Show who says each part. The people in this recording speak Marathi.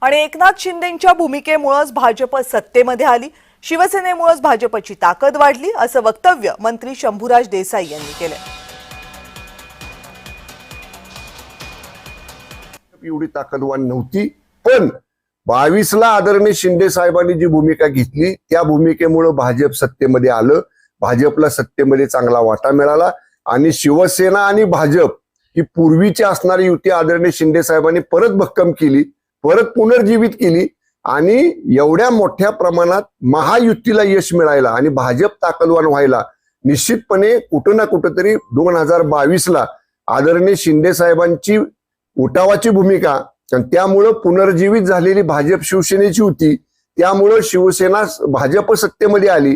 Speaker 1: आणि एकनाथ शिंदेंच्या भूमिकेमुळेच भाजप सत्तेमध्ये आली, शिवसेनेमुळेच भाजपची ताकद वाढली असं वक्तव्य मंत्री शंभूराज देसाई यांनी केलं।
Speaker 2: एवढी ताकदवान नव्हती, पण 22ला आदरणीय शिंदे साहेबांनी जी भूमिका घेतली त्या भूमिकेमुळे भाजप सत्तेमध्ये आलं। भाजपला सत्तेमध्ये चांगला वाटा मिळाला आणि शिवसेना आणि भाजप ही पूर्वीची असणारी युती आदरणीय शिंदे साहेबांनी परत भक्कम केली, परत पुनर्जीवित केली आणि एवढ्या मोठ्या प्रमाणात महायुतीला यश मिळायला आणि भाजप ताकदवान व्हायला निश्चितपणे कुठं ना कुठंतरी 2022ला आदरणीय शिंदे साहेबांची उठावाची भूमिका आणि त्यामुळं पुनर्जीवित झालेली भाजप शिवसेनेची होती, त्यामुळं शिवसेना भाजप सत्तेमध्ये आली